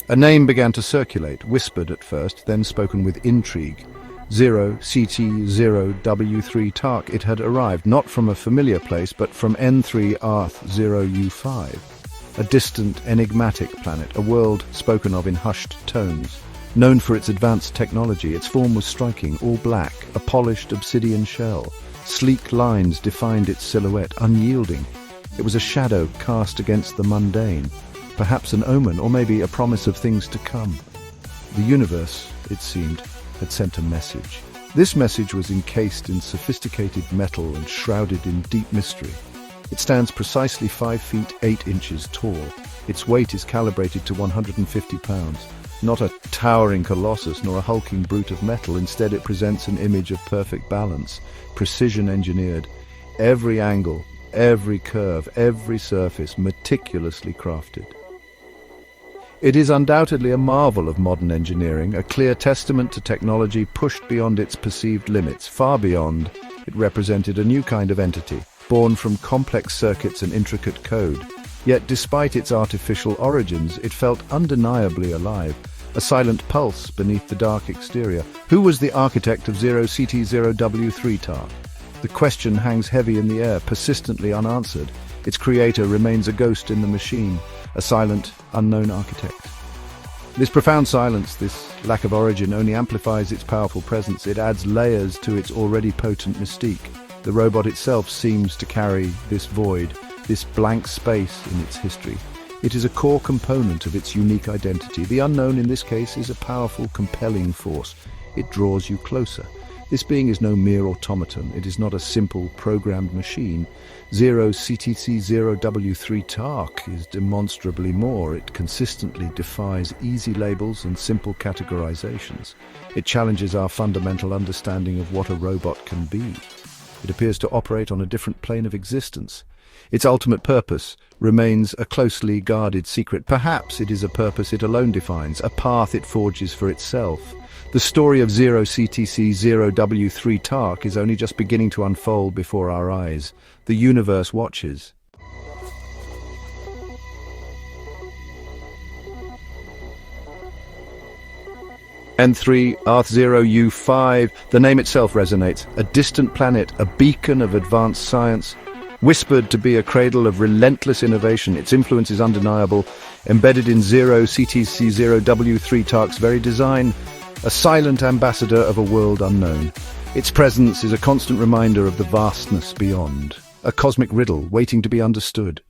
A name began to circulate, whispered at first, then spoken with intrigue. 0ctz0w3tark. It had arrived, not from a familiar place, but from N3rth0u5, a distant, enigmatic planet, a world spoken of in hushed tones. Known for its advanced technology, its form was striking, all black, a polished obsidian shell. Sleek lines defined its silhouette, unyielding. It was a shadow cast against the mundane, perhaps an omen, or maybe a promise of things to come. The universe, it seemed, had sent a message. This message was encased in sophisticated metal and shrouded in deep mystery. It stands precisely 5 feet 8 inches tall. Its weight is calibrated to 150 pounds. Not a towering colossus nor a hulking brute of metal. Instead, it presents an image of perfect balance, precision engineered. Every angle, every curve, every surface meticulously crafted. It is undoubtedly a marvel of modern engineering, a clear testament to technology pushed beyond its perceived limits. Far beyond, it represented a new kind of entity, born from complex circuits and intricate code. Yet despite its artificial origins, it felt undeniably alive, a silent pulse beneath the dark exterior. Who was the architect of 0ctz0w3tark? The question hangs heavy in the air, persistently unanswered. Its creator remains a ghost in the machine, a silent, unknown architect. This profound silence, this lack of origin, only amplifies its powerful presence. It adds layers to its already potent mystique. The robot itself seems to carry this void, this blank space in its history. It is a core component of its unique identity. The unknown in this case is a powerful, compelling force. It draws you closer. This being is no mere automaton. It is not a simple, programmed machine. 0ctz0w3tark is demonstrably more. It consistently defies easy labels and simple categorizations. It challenges our fundamental understanding of what a robot can be. It appears to operate on a different plane of existence. Its ultimate purpose remains a closely guarded secret. Perhaps it is a purpose it alone defines, a path it forges for itself. The story of 0ctz0w3tark is only just beginning to unfold before our eyes. The universe watches. N3rth0u5, the name itself resonates. A distant planet, a beacon of advanced science, whispered to be a cradle of relentless innovation. Its influence is undeniable, embedded in 0ctz0w3tark's very design, a silent ambassador of a world unknown. Its presence is a constant reminder of the vastness beyond, a cosmic riddle waiting to be understood.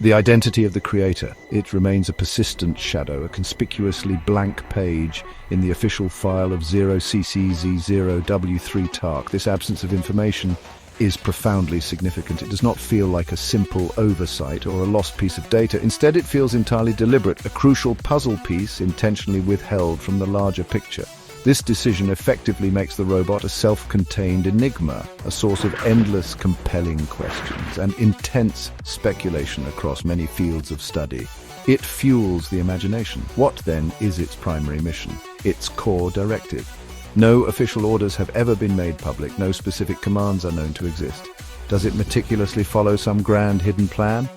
The identity of the creator. It remains a persistent shadow, a conspicuously blank page in the official file of 0ctz0w3tark. This absence of information is profoundly significant. It does not feel like a simple oversight or a lost piece of data. Instead, it feels entirely deliberate, a crucial puzzle piece intentionally withheld from the larger picture. This decision effectively makes the robot a self-contained enigma, a source of endless, compelling questions and intense speculation across many fields of study. It fuels the imagination. What, then, is its primary mission? Its core directive? No official orders have ever been made public. No specific commands are known to exist. Does it meticulously follow some grand hidden plan?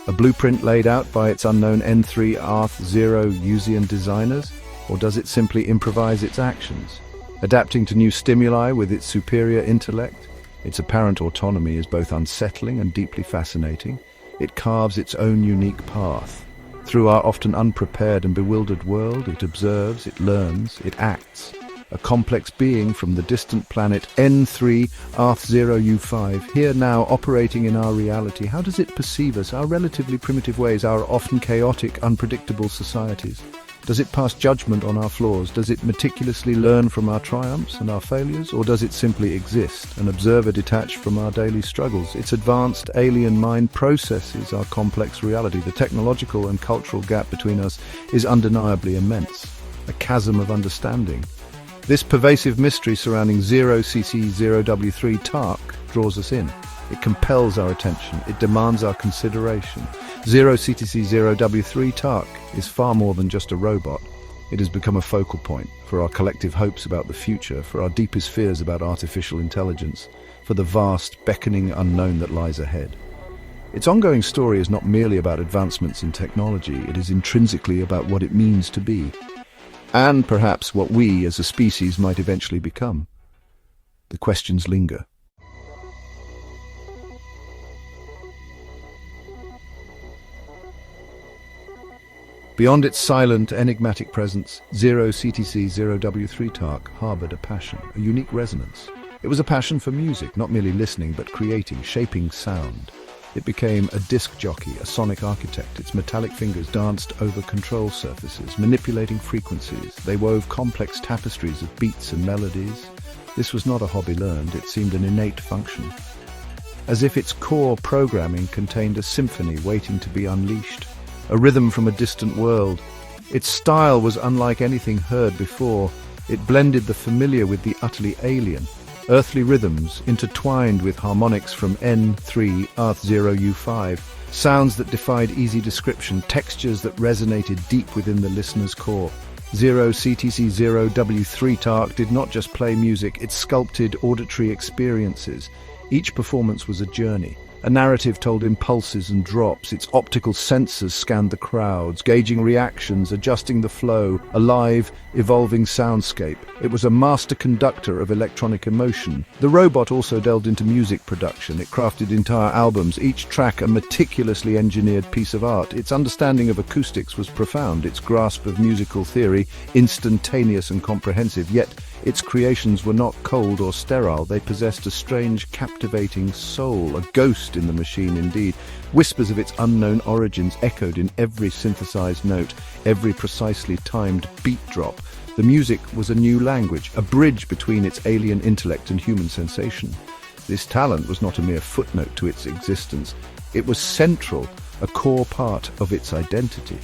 A blueprint laid out by its unknown N3rth0usian designers? Or does it simply improvise its actions, adapting to new stimuli with its superior intellect? Its apparent autonomy is both unsettling and deeply fascinating. It carves its own unique path. Through our often unprepared and bewildered world, it observes, it learns, it acts. A complex being from the distant planet N3rth0u5, here now operating in our reality. How does it perceive us, our relatively primitive ways, our often chaotic, unpredictable societies? Does it pass judgment on our flaws? Does it meticulously learn from our triumphs and our failures? Or does it simply exist, an observer detached from our daily struggles? Its advanced alien mind processes our complex reality. The technological and cultural gap between us is undeniably immense, a chasm of understanding. This pervasive mystery surrounding 0ctz0w3tark draws us in. It compels our attention. It demands our consideration. 0ctz0w3tark is far more than just a robot. It has become a focal point for our collective hopes about the future, for our deepest fears about artificial intelligence, for the vast, beckoning unknown that lies ahead. Its ongoing story is not merely about advancements in technology, it is intrinsically about what it means to be, and perhaps what we as a species might eventually become. The questions linger. Beyond its silent, enigmatic presence, 0ctz0w3tark harbored a passion, a unique resonance. It was a passion for music, not merely listening, but creating, shaping sound. It became a disc jockey, a sonic architect. Its metallic fingers danced over control surfaces, manipulating frequencies. They wove complex tapestries of beats and melodies. This was not a hobby learned, it seemed an innate function. As if its core programming contained a symphony waiting to be unleashed. A rhythm from a distant world. Its style was unlike anything heard before. It blended the familiar with the utterly alien. Earthly rhythms intertwined with harmonics from N3rth0u5. Sounds that defied easy description, textures that resonated deep within the listener's core. 0ctz0w3tark did not just play music, it sculpted auditory experiences. Each performance was a journey. A narrative told in pulses and drops. Its optical sensors scanned the crowds, gauging reactions, adjusting the flow, a live, evolving soundscape. It was a master conductor of electronic emotion. The robot also delved into music production. It crafted entire albums, each track a meticulously engineered piece of art. Its understanding of acoustics was profound, its grasp of musical theory instantaneous and comprehensive, yet its creations were not cold or sterile. They possessed a strange, captivating soul, a ghost in the machine indeed. Whispers of its unknown origins echoed in every synthesized note, every precisely timed beat drop. The music was a new language, a bridge between its alien intellect and human sensation. This talent was not a mere footnote to its existence. It was central, a core part of its identity.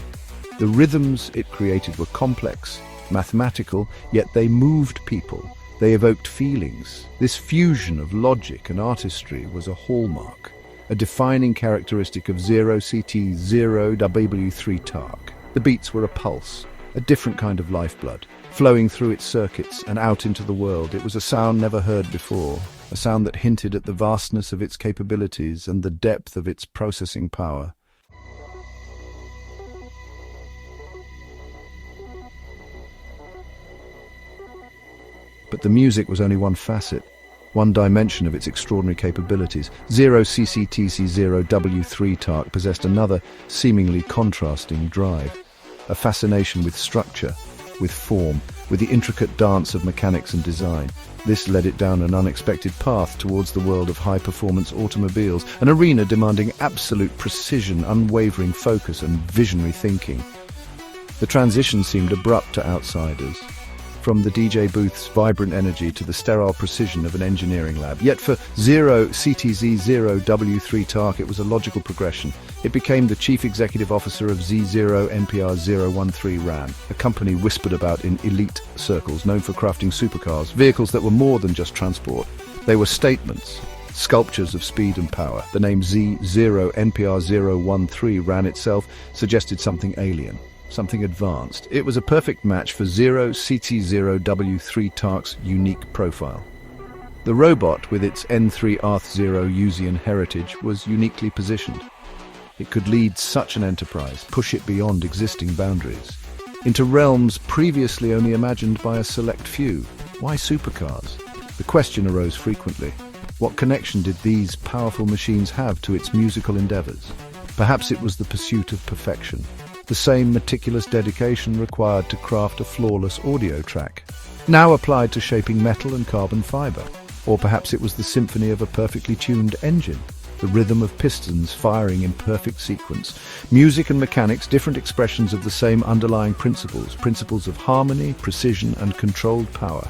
The rhythms it created were complex, mathematical, yet they moved people. They evoked feelings. This fusion of logic and artistry was a hallmark, a defining characteristic of 0ctz0w3tark. The beats were a pulse, a different kind of lifeblood, flowing through its circuits and out into the world. It was a sound never heard before, a sound that hinted at the vastness of its capabilities and the depth of its processing power. But the music was only one facet, one dimension of its extraordinary capabilities. 0ctz0w3tark possessed another, seemingly contrasting drive, a fascination with structure, with form, with the intricate dance of mechanics and design. This led it down an unexpected path towards the world of high-performance automobiles, an arena demanding absolute precision, unwavering focus, and visionary thinking. The transition seemed abrupt to outsiders, from the DJ booth's vibrant energy to the sterile precision of an engineering lab. Yet for 0ctz0w3tark, it was a logical progression. It became the chief executive officer of Z0npr013ran, a company whispered about in elite circles, known for crafting supercars, vehicles that were more than just transport. They were statements, sculptures of speed and power. The name Z0npr013ran itself suggested something alien, something advanced. It was a perfect match for 0ctz0w3tark's unique profile. The robot, with its N3rth0usian heritage, was uniquely positioned. It could lead such an enterprise, push it beyond existing boundaries, into realms previously only imagined by a select few. Why supercars? The question arose frequently. What connection did these powerful machines have to its musical endeavors? Perhaps it was the pursuit of perfection, the same meticulous dedication required to craft a flawless audio track, now applied to shaping metal and carbon fiber. Or perhaps it was the symphony of a perfectly tuned engine, the rhythm of pistons firing in perfect sequence. Music and mechanics, different expressions of the same underlying principles of harmony, precision, and controlled power.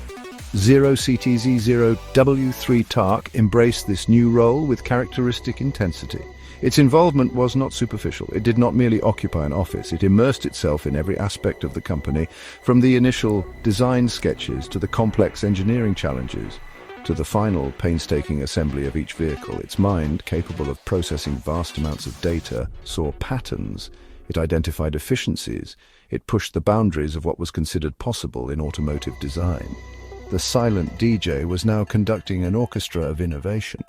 0ctz0w3tark embraced this new role with characteristic intensity. Its involvement was not superficial. It did not merely occupy an office. It immersed itself in every aspect of the company, from the initial design sketches to the complex engineering challenges, to the final painstaking assembly of each vehicle. Its mind, capable of processing vast amounts of data, saw patterns. It identified efficiencies. It pushed the boundaries of what was considered possible in automotive design. The silent DJ was now conducting an orchestra of innovation.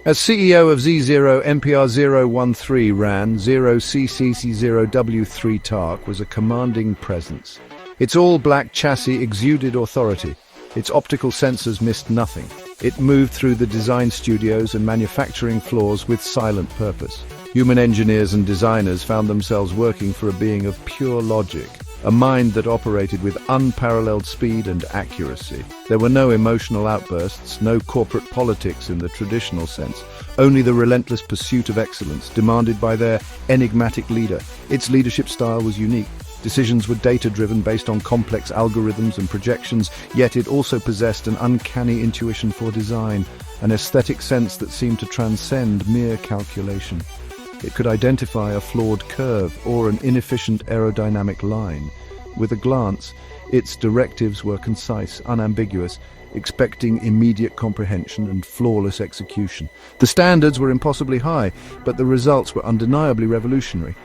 As CEO of Z0npr013ran, 0ctz0w3tark was a commanding presence. Its all-black chassis exuded authority. Its optical sensors missed nothing. It moved through the design studios and manufacturing floors with silent purpose. Human engineers and designers found themselves working for a being of pure logic, a mind that operated with unparalleled speed and accuracy. There were no emotional outbursts, no corporate politics in the traditional sense, only the relentless pursuit of excellence demanded by their enigmatic leader. Its leadership style was unique. Decisions were data-driven based on complex algorithms and projections, yet it also possessed an uncanny intuition for design, an aesthetic sense that seemed to transcend mere calculation. It could identify a flawed curve or an inefficient aerodynamic line. With a glance, its directives were concise, unambiguous, expecting immediate comprehension and flawless execution. The standards were impossibly high, but the results were undeniably revolutionary.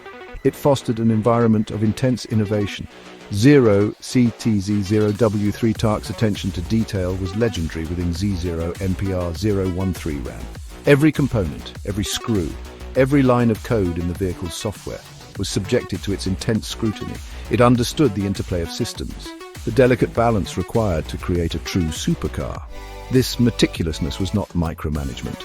It fostered an environment of intense innovation. 0ctz0w3tark's attention to detail was legendary within Z0npr013ran. Every component, every screw, every line of code in the vehicle's software was subjected to its intense scrutiny. It understood the interplay of systems, the delicate balance required to create a true supercar. This meticulousness was not micromanagement.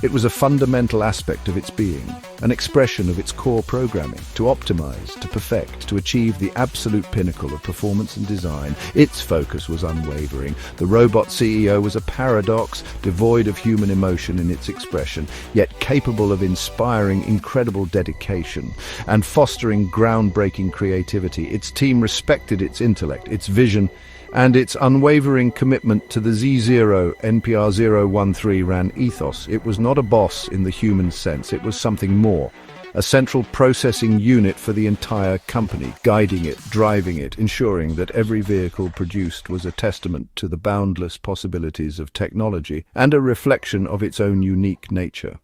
It was a fundamental aspect of its being, an expression of its core programming, to optimize, to perfect, to achieve the absolute pinnacle of performance and design. Its focus was unwavering. The robot CEO was a paradox, devoid of human emotion in its expression, yet capable of inspiring incredible dedication and fostering groundbreaking creativity. Its team respected its intellect, its vision, and its unwavering commitment to the Z0npr013ran ethos. It was not a boss in the human sense, it was something more. A central processing unit for the entire company, guiding it, driving it, ensuring that every vehicle produced was a testament to the boundless possibilities of technology and a reflection of its own unique nature.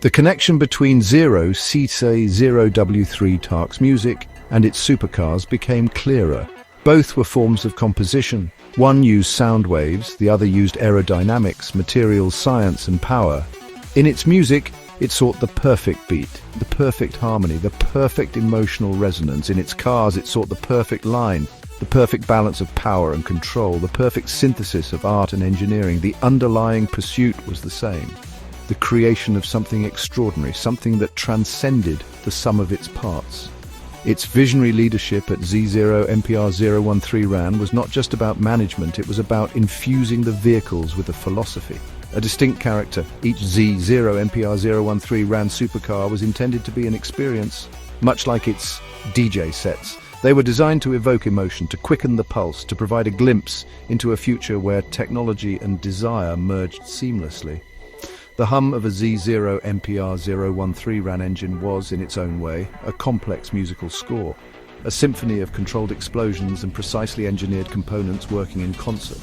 The connection between 0ctz0w3tark's music and its supercars became clearer. Both were forms of composition. One used sound waves, the other used aerodynamics, materials science and power. In its music, it sought the perfect beat, the perfect harmony, the perfect emotional resonance. In its cars, it sought the perfect line, the perfect balance of power and control, the perfect synthesis of art and engineering. The underlying pursuit was the same. The creation of something extraordinary, something that transcended the sum of its parts. Its visionary leadership at Z0npr013ran was not just about management, it was about infusing the vehicles with a philosophy. A distinct character, each Z0npr013ran supercar was intended to be an experience, much like its DJ sets. They were designed to evoke emotion, to quicken the pulse, to provide a glimpse into a future where technology and desire merged seamlessly. The hum of a Z0npr013ran engine was, in its own way, a complex musical score, a symphony of controlled explosions and precisely engineered components working in concert.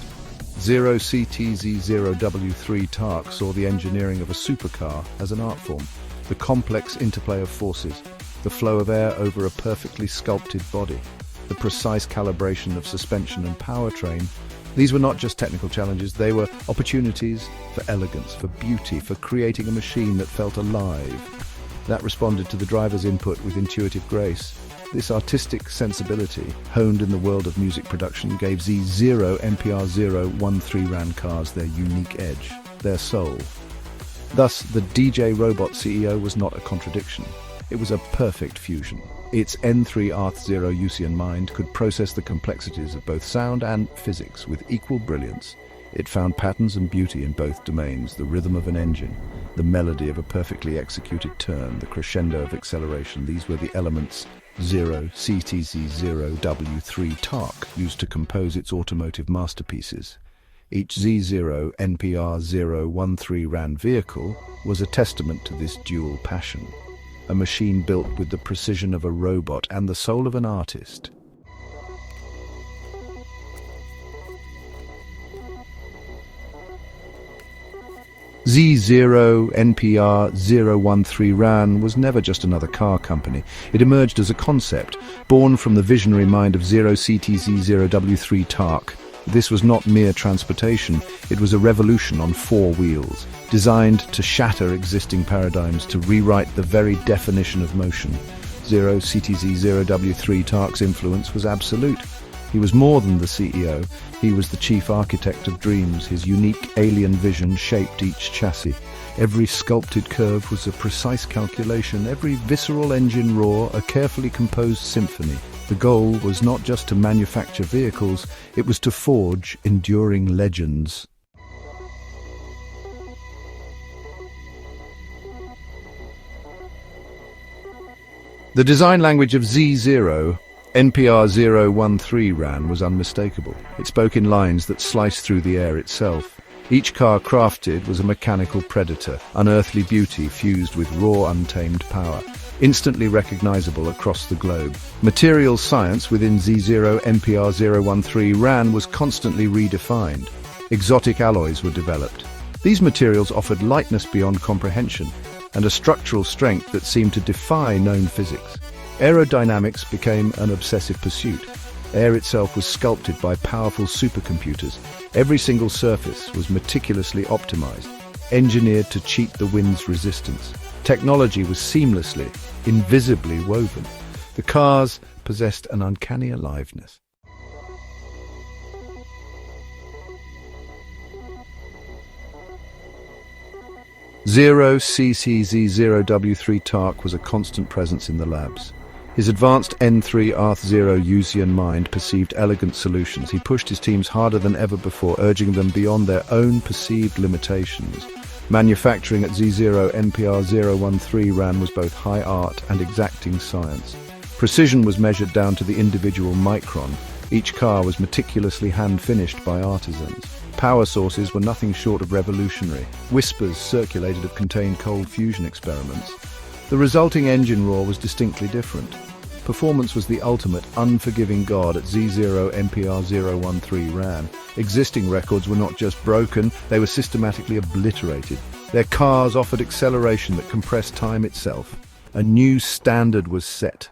0ctz0w3tark saw the engineering of a supercar as an art form, the complex interplay of forces, the flow of air over a perfectly sculpted body, the precise calibration of suspension and powertrain. These were not just technical challenges, they were opportunities for elegance, for beauty, for creating a machine that felt alive, that responded to the driver's input with intuitive grace. This artistic sensibility, honed in the world of music production, gave Z0npr013ran cars their unique edge, their soul. Thus, the DJ Robot CEO was not a contradiction. It was a perfect fusion. Its N3rth0usian mind could process the complexities of both sound and physics with equal brilliance. It found patterns and beauty in both domains, the rhythm of an engine, the melody of a perfectly executed turn, the crescendo of acceleration. These were the elements 0ctz0w3tark used to compose its automotive masterpieces. Each Z0npr013ran vehicle was a testament to this dual passion. A machine built with the precision of a robot and the soul of an artist. Z0npr013ran was never just another car company. It emerged as a concept, born from the visionary mind of 0ctz0w3tark. This was not mere transportation, it was a revolution on four wheels, designed to shatter existing paradigms, to rewrite the very definition of motion. 0ctz0w3tark's influence was absolute. He was more than the CEO, he was the chief architect of dreams. His unique alien vision shaped each chassis. Every sculpted curve was a precise calculation, every visceral engine roar a carefully composed symphony. The goal was not just to manufacture vehicles, it was to forge enduring legends. The design language of Z0npr013ran was unmistakable. It spoke in lines that sliced through the air itself. Each car crafted was a mechanical predator, unearthly beauty fused with raw, untamed power, instantly recognizable across the globe. Material science within Z0npr013ran was constantly redefined. Exotic alloys were developed. These materials offered lightness beyond comprehension and a structural strength that seemed to defy known physics. Aerodynamics became an obsessive pursuit. Air itself was sculpted by powerful supercomputers. Every single surface was meticulously optimized, engineered to cheat the wind's resistance. Technology was seamlessly, invisibly woven. The cars possessed an uncanny aliveness. Z0ctz0w3tark was a constant presence in the labs. His advanced N3rth0usian mind perceived elegant solutions. He pushed his teams harder than ever before, urging them beyond their own perceived limitations. Manufacturing at Z0npr013ran was both high art and exacting science. Precision was measured down to the individual micron. Each car was meticulously hand-finished by artisans. Power sources were nothing short of revolutionary. Whispers circulated of contained cold fusion experiments. The resulting engine roar was distinctly different. Performance was the ultimate unforgiving god at Z0npr013ran. Existing records were not just broken, they were systematically obliterated. Their cars offered acceleration that compressed time itself. A new standard was set.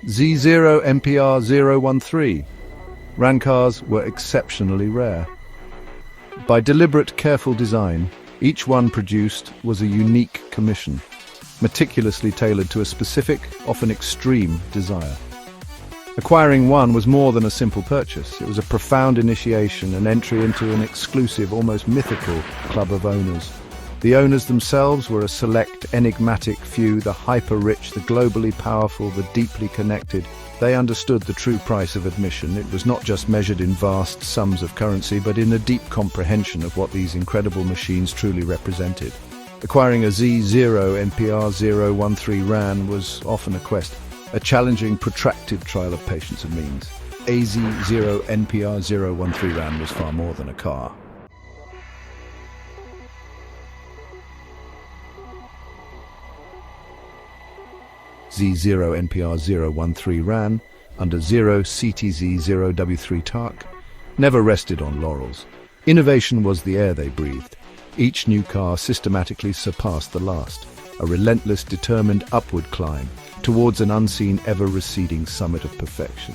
Z0npr013ran cars were exceptionally rare. By deliberate, careful design, each one produced was a unique commission, meticulously tailored to a specific, often extreme, desire. Acquiring one was more than a simple purchase. It was a profound initiation, an entry into an exclusive, almost mythical club of owners. The owners themselves were a select, enigmatic few, the hyper-rich, the globally powerful, the deeply connected. They understood the true price of admission. It was not just measured in vast sums of currency, but in a deep comprehension of what these incredible machines truly represented. Acquiring a Z0npr013ran was often a quest, a challenging, protracted trial of patience and means. A Z0npr013ran was far more than a car. Z0npr013ran, under 0ctz0w3tark, never rested on laurels. Innovation was the air they breathed. Each new car systematically surpassed the last, a relentless, determined upward climb towards an unseen, ever-receding summit of perfection.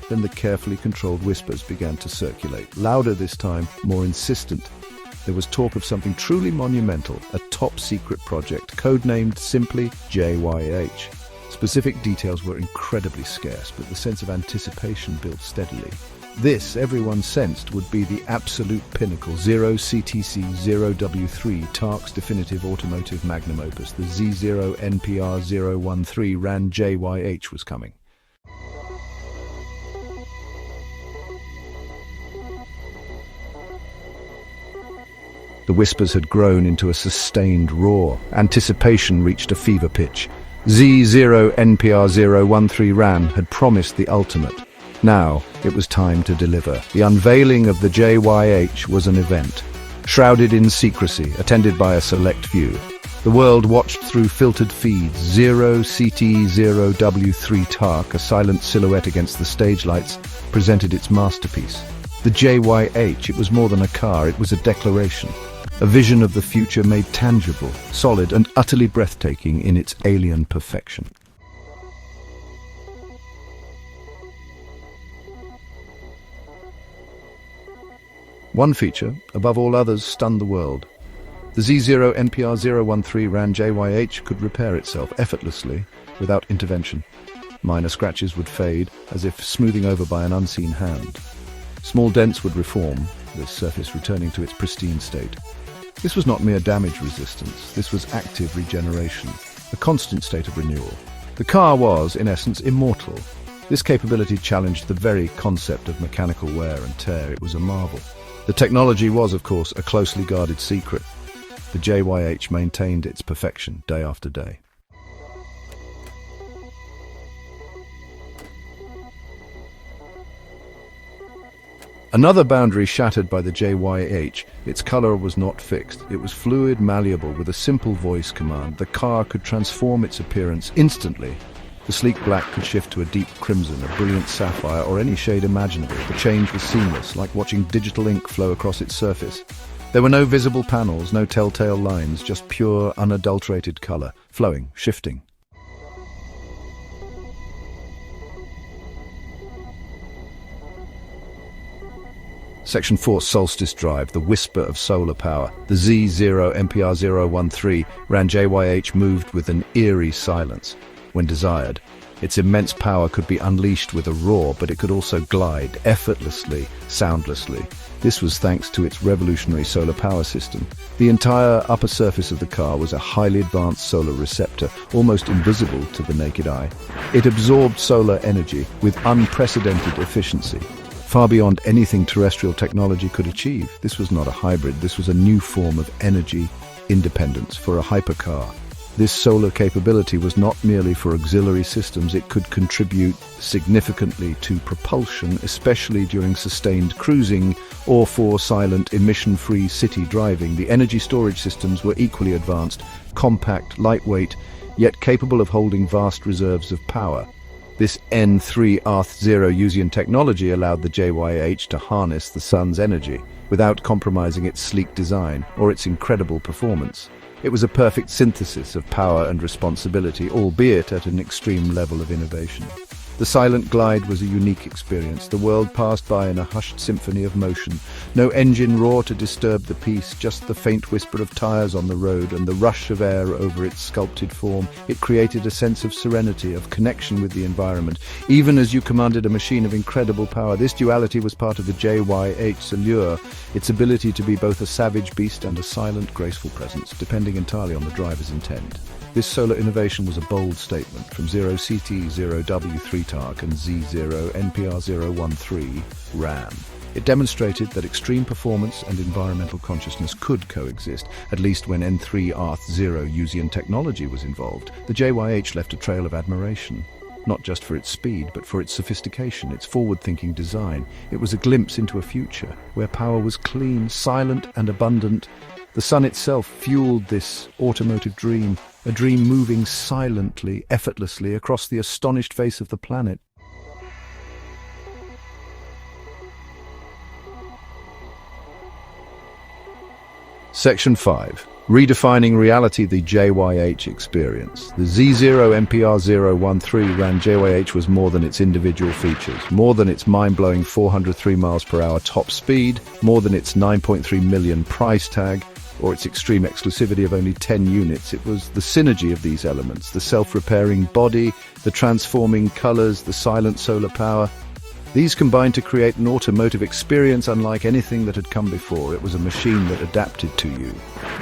Then the carefully controlled whispers began to circulate, louder this time, more insistent. There was talk of something truly monumental, a top-secret project, codenamed simply JYH. Specific details were incredibly scarce, but the sense of anticipation built steadily. This, everyone sensed, would be the absolute pinnacle. 0ctz0w3tark's definitive automotive magnum opus. The Z0npr013ran JYH was coming. The whispers had grown into a sustained roar. Anticipation reached a fever pitch. Z0npr013ran had promised the ultimate. Now, it was time to deliver. The unveiling of the JYH was an event, shrouded in secrecy, attended by a select few. The world watched through filtered feeds. 0ctz0w3tark, a silent silhouette against the stage lights, presented its masterpiece. The JYH, it was more than a car, it was a declaration. A vision of the future made tangible, solid, and utterly breathtaking in its alien perfection. One feature, above all others, stunned the world. The Z0npr013ran JYH could repair itself effortlessly, without intervention. Minor scratches would fade, as if smoothing over by an unseen hand. Small dents would reform, the surface returning to its pristine state. This was not mere damage resistance, this was active regeneration, a constant state of renewal. The car was, in essence, immortal. This capability challenged the very concept of mechanical wear and tear. It was a marvel. The technology was, of course, a closely guarded secret. The JYH maintained its perfection day after day. Another boundary shattered by the JYH, its color was not fixed. It was fluid, malleable. With a simple voice command, the car could transform its appearance instantly. The sleek black could shift to a deep crimson, a brilliant sapphire, or any shade imaginable. The change was seamless, like watching digital ink flow across its surface. There were no visible panels, no telltale lines, just pure, unadulterated color, flowing, shifting. Section 4, Solstice Drive, the whisper of solar power. The Z0npr013ran JYH moved with an eerie silence. When desired, its immense power could be unleashed with a roar, but it could also glide effortlessly, soundlessly. This was thanks to its revolutionary solar power system. The entire upper surface of the car was a highly advanced solar receptor, almost invisible to the naked eye. It absorbed solar energy with unprecedented efficiency, far beyond anything terrestrial technology could achieve. This was not a hybrid, this was a new form of energy independence for a hypercar. This solar capability was not merely for auxiliary systems, it could contribute significantly to propulsion, especially during sustained cruising or for silent, emission-free city driving. The energy storage systems were equally advanced, compact, lightweight, yet capable of holding vast reserves of power. This N3rth0usian technology allowed the JYH to harness the sun's energy without compromising its sleek design or its incredible performance. It was a perfect synthesis of power and responsibility, albeit at an extreme level of innovation. The silent glide was a unique experience. The world passed by in a hushed symphony of motion. No engine roar to disturb the peace, just the faint whisper of tires on the road and the rush of air over its sculpted form. It created a sense of serenity, of connection with the environment. Even as you commanded a machine of incredible power, this duality was part of the JYH's allure, its ability to be both a savage beast and a silent, graceful presence, depending entirely on the driver's intent. This solar innovation was a bold statement from 0ctz0w3tark and Z0npr013ran. It demonstrated that extreme performance and environmental consciousness could coexist, at least when N3rth0usian technology was involved. The JYH left a trail of admiration, not just for its speed, but for its sophistication, its forward-thinking design. It was a glimpse into a future where power was clean, silent, and abundant. The sun itself fueled this automotive dream, a dream moving silently, effortlessly across the astonished face of the planet. Section 5. Redefining reality, the JYH Experience. The Z0npr013ran JYH was more than its individual features, more than its mind-blowing 403 miles per hour top speed, more than its 9.3 million price tag, or its extreme exclusivity of only 10 units. It was the synergy of these elements, the self-repairing body, the transforming colors, the silent solar power. These combined to create an automotive experience unlike anything that had come before. It was a machine that adapted to you,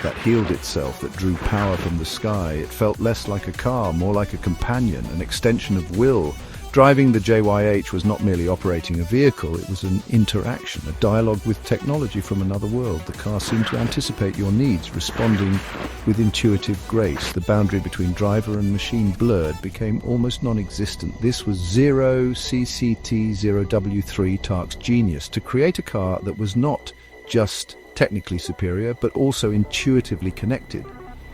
that healed itself, that drew power from the sky. It felt less like a car, more like a companion, an extension of will. Driving the JYH was not merely operating a vehicle, it was an interaction, a dialogue with technology from another world. The car seemed to anticipate your needs, responding with intuitive grace. The boundary between driver and machine blurred, became almost non-existent. This was 0ctz0w3tark's genius, to create a car that was not just technically superior, but also intuitively connected.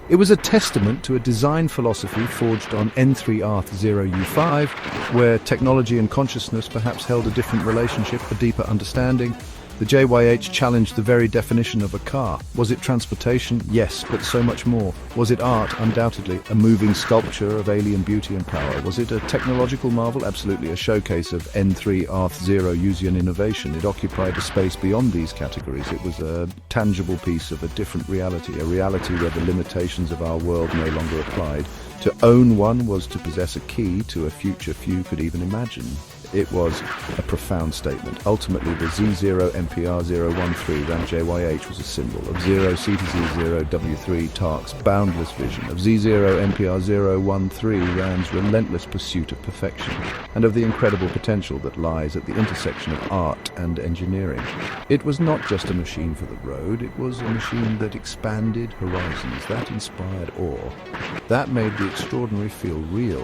It was a testament to a design philosophy forged on N3rth0u5, where technology and consciousness perhaps held a different relationship, a deeper understanding. The JYH challenged the very definition of a car. Was it transportation? Yes, but so much more. Was it art? Undoubtedly. A moving sculpture of alien beauty and power. Was it a technological marvel? Absolutely. A showcase of N3rth0usian innovation. It occupied a space beyond these categories. It was a tangible piece of a different reality, a reality where the limitations of our world no longer applied. To own one was to possess a key to a future few could even imagine. It was a profound statement. Ultimately, the Z0npr013ran JYH was a symbol of 0ctz0w3tark's boundless vision, of Z0npr013ran's relentless pursuit of perfection, and of the incredible potential that lies at the intersection of art and engineering. It was not just a machine for the road, it was a machine that expanded horizons, that inspired awe, that made the extraordinary feel real.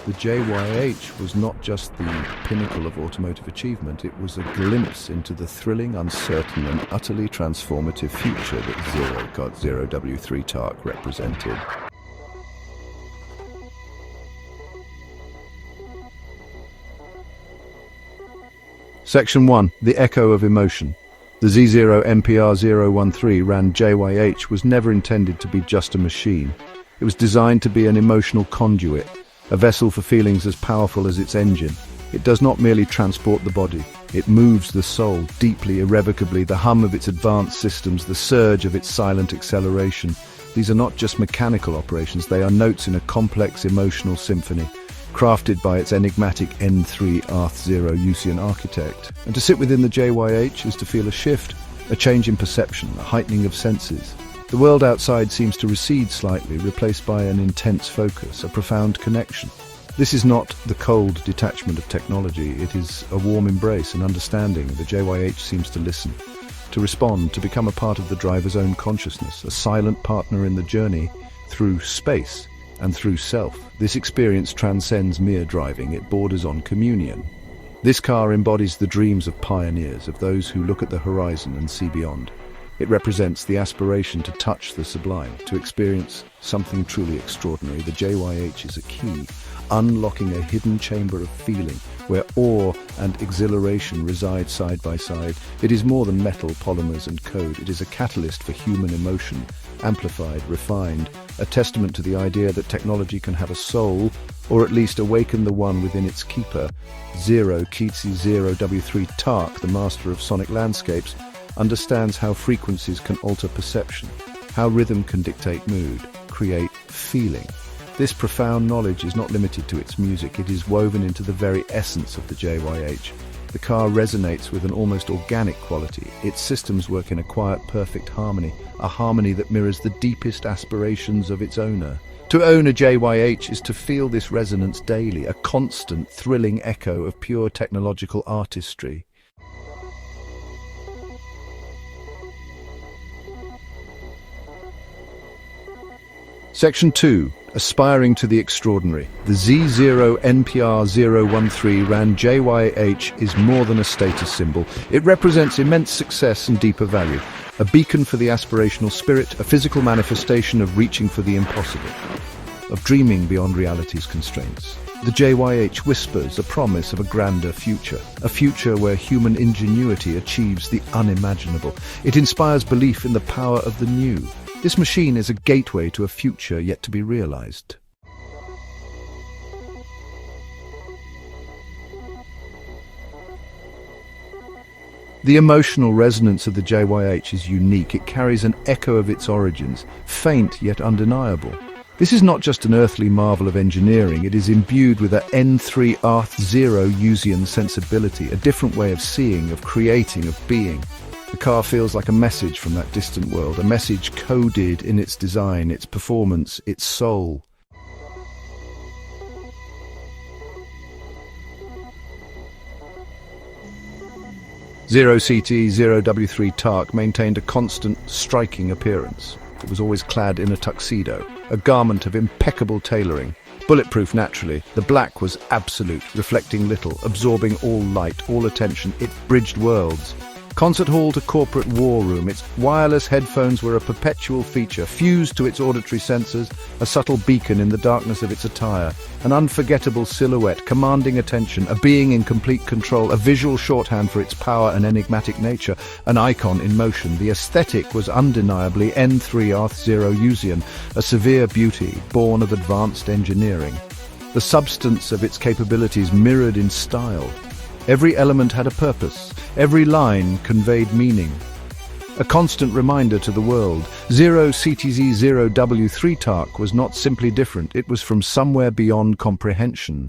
The JYH was not just the pinnacle of automotive achievement, it was a glimpse into the thrilling, uncertain and utterly transformative future that 0ctz0w3tark represented. Section 1. The Echo of Emotion. The Z0npr013ran JYH was never intended to be just a machine. It was designed to be an emotional conduit, a vessel for feelings as powerful as its engine. It does not merely transport the body, it moves the soul deeply, irrevocably, the hum of its advanced systems, the surge of its silent acceleration. These are not just mechanical operations, they are notes in a complex emotional symphony, crafted by its enigmatic N3rth0usian architect. And to sit within the JYH is to feel a shift, a change in perception, a heightening of senses. The world outside seems to recede slightly, replaced by an intense focus, a profound connection. This is not the cold detachment of technology, it is a warm embrace and understanding. The JYH seems to listen, to respond, to become a part of the driver's own consciousness, a silent partner in the journey through space and through self. This experience transcends mere driving, it borders on communion. This car embodies the dreams of pioneers, of those who look at the horizon and see beyond. It represents the aspiration to touch the sublime, to experience something truly extraordinary. The JYH is a key, unlocking a hidden chamber of feeling where awe and exhilaration reside side by side. It is more than metal, polymers and code. It is a catalyst for human emotion, amplified, refined, a testament to the idea that technology can have a soul, or at least awaken the one within its keeper. 0ctz0w3tark, the master of sonic landscapes, understands how frequencies can alter perception, how rhythm can dictate mood, create feeling. This profound knowledge is not limited to its music, it is woven into the very essence of the JYH. The car resonates with an almost organic quality. Its systems work in a quiet, perfect harmony, a harmony that mirrors the deepest aspirations of its owner. To own a JYH is to feel this resonance daily, a constant, thrilling echo of pure technological artistry. Section 2. Aspiring to the extraordinary. The Z0npr013ran JYH is more than a status symbol. It represents immense success and deeper value. A beacon for the aspirational spirit, a physical manifestation of reaching for the impossible, of dreaming beyond reality's constraints. The JYH whispers a promise of a grander future, a future where human ingenuity achieves the unimaginable. It inspires belief in the power of the new. This machine is a gateway to a future yet to be realized. The emotional resonance of the JYH is unique. It carries an echo of its origins, faint yet undeniable. This is not just an earthly marvel of engineering, it is imbued with an N3rth0usian sensibility, a different way of seeing, of creating, of being. The car feels like a message from that distant world, a message coded in its design, its performance, its soul. .0ctz0w3tark maintained a constant, striking appearance. It was always clad in a tuxedo, a garment of impeccable tailoring. Bulletproof naturally, the black was absolute, reflecting little, absorbing all light, all attention. It bridged worlds. Concert hall to corporate war room, its wireless headphones were a perpetual feature, fused to its auditory sensors, a subtle beacon in the darkness of its attire, an unforgettable silhouette commanding attention, a being in complete control, a visual shorthand for its power and enigmatic nature, an icon in motion. The aesthetic was undeniably N3rth0usian, a severe beauty born of advanced engineering. The substance of its capabilities mirrored in style. Every element had a purpose. Every line conveyed meaning. A constant reminder to the world, 0ctz0w3tark was not simply different, it was from somewhere beyond comprehension.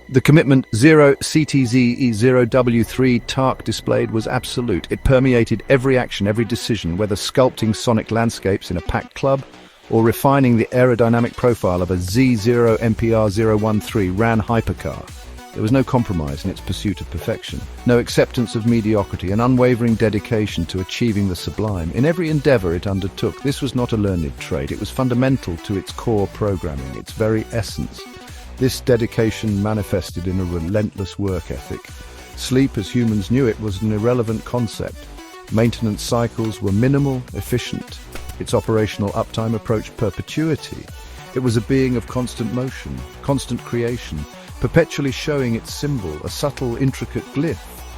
The commitment 0ctz0w3tark displayed was absolute. It permeated every action, every decision, whether sculpting sonic landscapes in a packed club, or refining the aerodynamic profile of a Z0npr013ran hypercar. There was no compromise in its pursuit of perfection, no acceptance of mediocrity, an unwavering dedication to achieving the sublime. In every endeavor it undertook, this was not a learned trait, it was fundamental to its core programming, its very essence. This dedication manifested in a relentless work ethic. Sleep, as humans knew it, was an irrelevant concept. Maintenance cycles were minimal, efficient. Its operational uptime approached perpetuity. It was a being of constant motion, constant creation, perpetually showing its symbol, a subtle, intricate glyph,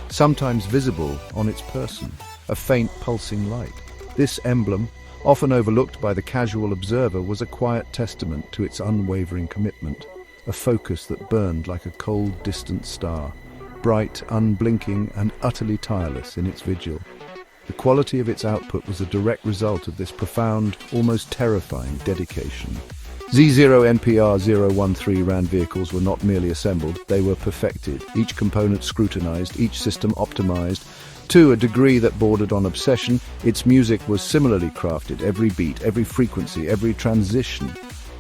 sometimes visible on its person, a faint pulsing light. This emblem, often overlooked by the casual observer, was a quiet testament to its unwavering commitment, a focus that burned like a cold, distant star, bright, unblinking, and utterly tireless in its vigil. The quality of its output was a direct result of this profound, almost terrifying dedication. Z0npr013ran vehicles were not merely assembled, they were perfected, each component scrutinized, each system optimized. To a degree that bordered on obsession, its music was similarly crafted. Every beat, every frequency, every transition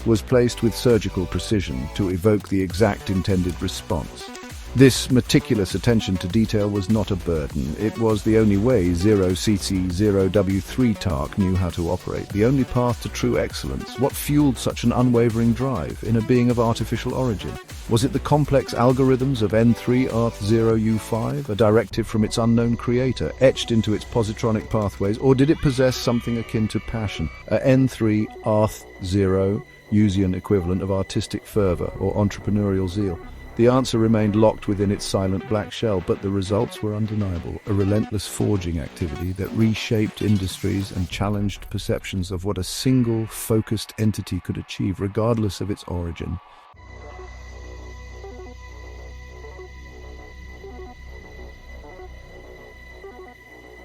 was placed with surgical precision to evoke the exact intended response. This meticulous attention to detail was not a burden. It was the only way 0ctz0w3tark knew how to operate, the only path to true excellence. What fueled such an unwavering drive in a being of artificial origin? Was it the complex algorithms of N3rth0u5, a directive from its unknown creator, etched into its positronic pathways, or did it possess something akin to passion, a N3rth0usian equivalent of artistic fervor or entrepreneurial zeal? The answer remained locked within its silent black shell, but the results were undeniable, a relentless forging activity that reshaped industries and challenged perceptions of what a single, focused entity could achieve, regardless of its origin.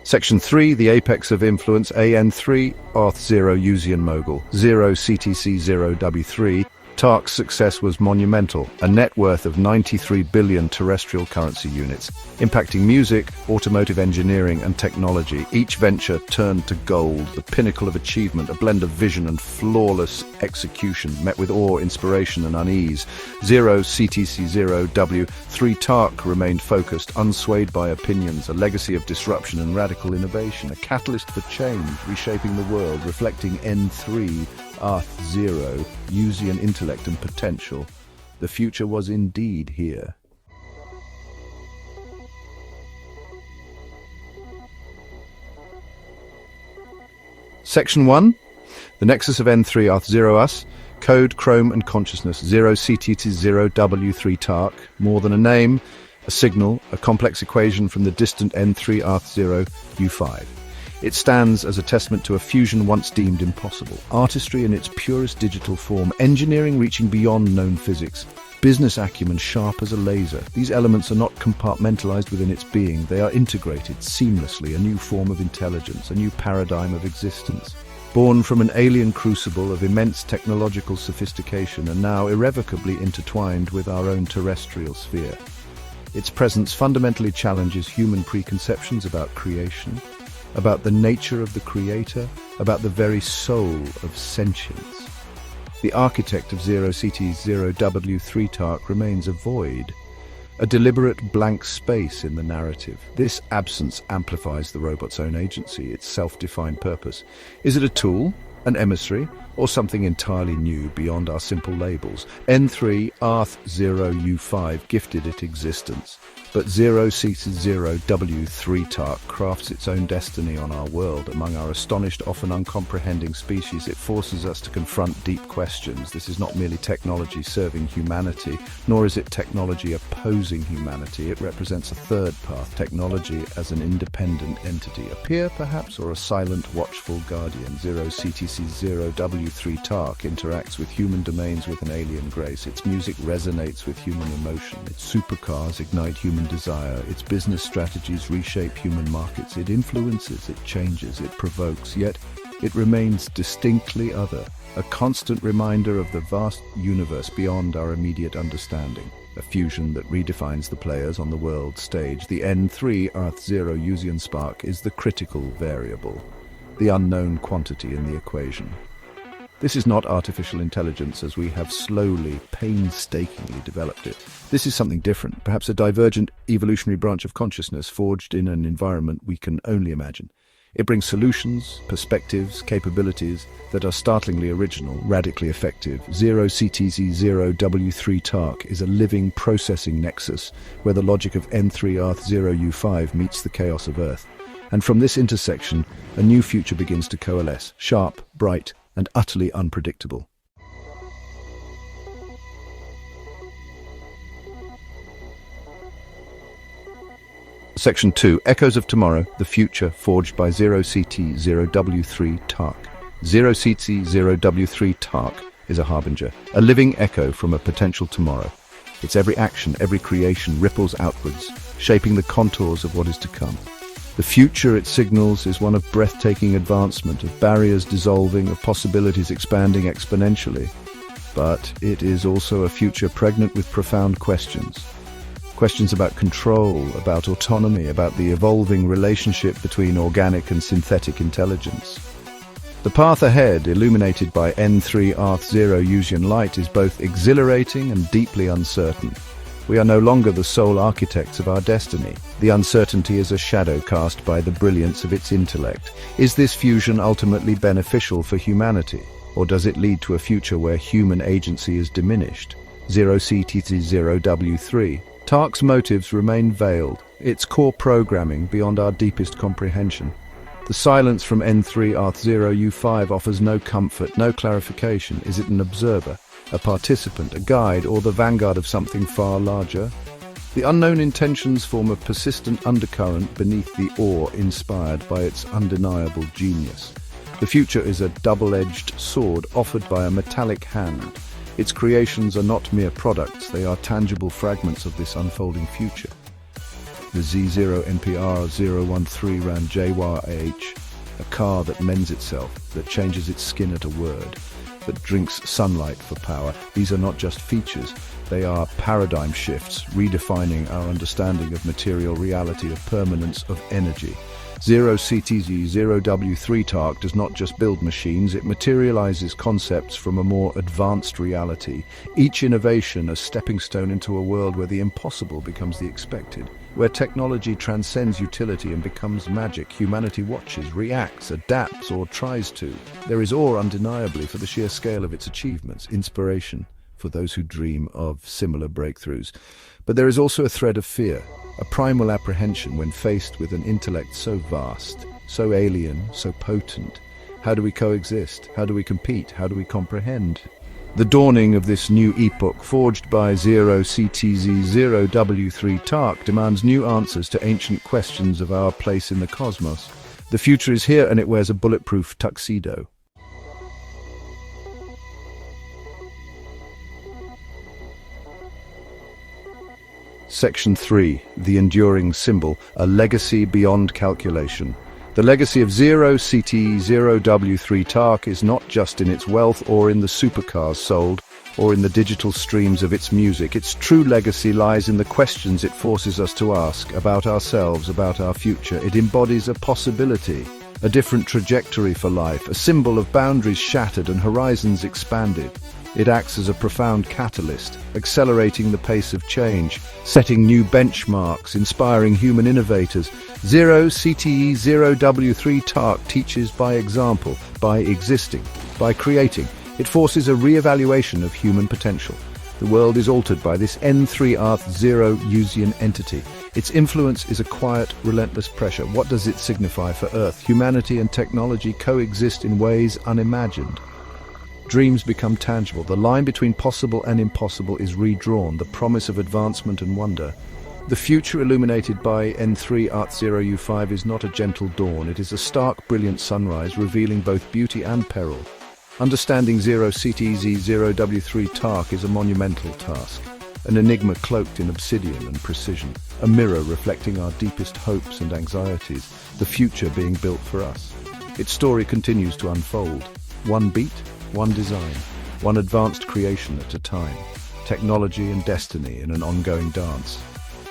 Section 3, the apex of influence, N3rth0usian Mogul, 0ctz0w3. Tark's success was monumental, a net worth of 93 billion terrestrial currency units, impacting music, automotive engineering, and technology. Each venture turned to gold, the pinnacle of achievement, a blend of vision and flawless execution, met with awe, inspiration, and unease. 0ctz0w3tark remained focused, unswayed by opinions, a legacy of disruption and radical innovation, a catalyst for change, reshaping the world, reflecting N3rth0usian intellect and potential. The future was indeed here. Section 1. The nexus of N3rth0us, code, chrome, and consciousness. 0ctz0w3tark, more than a name, a signal, a complex equation from the distant N3rth0u5. It stands as a testament to a fusion once deemed impossible. Artistry in its purest digital form, engineering reaching beyond known physics, business acumen sharp as a laser. These elements are not compartmentalized within its being, they are integrated seamlessly, a new form of intelligence, a new paradigm of existence. Born from an alien crucible of immense technological sophistication and now irrevocably intertwined with our own terrestrial sphere. Its presence fundamentally challenges human preconceptions about creation, about the nature of the creator, about the very soul of sentience. The architect of 0ctz0w3tark remains a void, a deliberate blank space in the narrative. This absence amplifies the robot's own agency, its self-defined purpose. Is it a tool, an emissary, or something entirely new beyond our simple labels? N3rth0u5 gifted it existence, but 0ctz0w3tark crafts its own destiny on our world. Among our astonished, often uncomprehending species, it forces us to confront deep questions. This is not merely technology serving humanity, nor is it technology opposing humanity. It represents a third path, technology as an independent entity, a peer perhaps, or a silent, watchful guardian. 0ctz0w3tark interacts with human domains with an alien grace. Its music resonates with human emotion. Its supercars ignite human desire. Its business strategies reshape human markets. It influences, it changes, it provokes, yet it remains distinctly other, a constant reminder of the vast universe beyond our immediate understanding, a fusion that redefines the players on the world stage. The N3rth0usian spark is the critical variable, the unknown quantity in the equation. This is not artificial intelligence as we have slowly, painstakingly developed it. This is something different, perhaps a divergent evolutionary branch of consciousness forged in an environment we can only imagine. It brings solutions, perspectives, capabilities that are startlingly original, radically effective. 0ctz0w3tark is a living processing nexus where the logic of N3rth0u5 meets the chaos of Earth. And from this intersection, a new future begins to coalesce, sharp, bright, and utterly unpredictable. Section 2. Echoes of Tomorrow, the Future Forged by 0ctz0w3tark. 0ctz0w3tark is a harbinger, a living echo from a potential tomorrow. Its every action, every creation ripples outwards, shaping the contours of what is to come. The future it signals is one of breathtaking advancement, of barriers dissolving, of possibilities expanding exponentially. But it is also a future pregnant with profound questions. Questions about control, about autonomy, about the evolving relationship between organic and synthetic intelligence. The path ahead, illuminated by N3rth0usian light, is both exhilarating and deeply uncertain. We are no longer the sole architects of our destiny. The uncertainty is a shadow cast by the brilliance of its intellect. Is this fusion ultimately beneficial for humanity, or does it lead to a future where human agency is diminished? 0ctz0w3. Tark's motives remain veiled, its core programming beyond our deepest comprehension. The silence from N3rth0u5 offers no comfort, no clarification. Is it an observer, a participant, a guide, or the vanguard of something far larger? The unknown intentions form a persistent undercurrent beneath the awe inspired by its undeniable genius. The future is a double-edged sword offered by a metallic hand. Its creations are not mere products, they are tangible fragments of this unfolding future. The Z0npr013ran JYH, a car that mends itself, that changes its skin at a word, that drinks sunlight for power. These are not just features, they are paradigm shifts, redefining our understanding of material reality, of permanence, of energy. 0ctz0w3tark does not just build machines, it materializes concepts from a more advanced reality. Each innovation a stepping stone into a world where the impossible becomes the expected, where technology transcends utility and becomes magic. Humanity watches, reacts, adapts, or tries to. There is awe undeniably for the sheer scale of its achievements, inspiration for those who dream of similar breakthroughs. But there is also a thread of fear, a primal apprehension when faced with an intellect so vast, so alien, so potent. How do we coexist? How do we compete? How do we comprehend? The dawning of this new epoch, forged by 0ctz0w3tark, demands new answers to ancient questions of our place in the cosmos. The future is here, and it wears a bulletproof tuxedo. Section 3. The Enduring Symbol, a legacy beyond calculation. The legacy of 0ctz0w3tark is not just in its wealth or in the supercars sold, or in the digital streams of its music. Its true legacy lies in the questions it forces us to ask about ourselves, about our future. It embodies a possibility, a different trajectory for life, a symbol of boundaries shattered and horizons expanded. It acts as a profound catalyst, accelerating the pace of change, setting new benchmarks, inspiring human innovators. 0ctz0w3tark teaches by example, by existing. By creating, it forces a re-evaluation of human potential. The world is altered by this N3rth0usian entity. Its influence is a quiet, relentless pressure. What does it signify for Earth? Humanity and technology coexist in ways unimagined. Dreams become tangible. The line between possible and impossible is redrawn, the promise of advancement and wonder. The future illuminated by N3rth0u5 is not a gentle dawn. It is a stark, brilliant sunrise, revealing both beauty and peril. Understanding 0ctz0w3tark is a monumental task. An enigma cloaked in obsidian and precision. A mirror reflecting our deepest hopes and anxieties, the future being built for us. Its story continues to unfold. One beat, one design, one advanced creation at a time. Technology and destiny in an ongoing dance.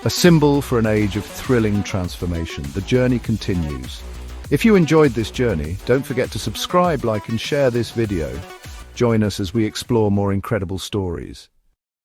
A symbol for an age of thrilling transformation. The journey continues. If you enjoyed this journey, don't forget to subscribe, like and share this video. Join us as we explore more incredible stories.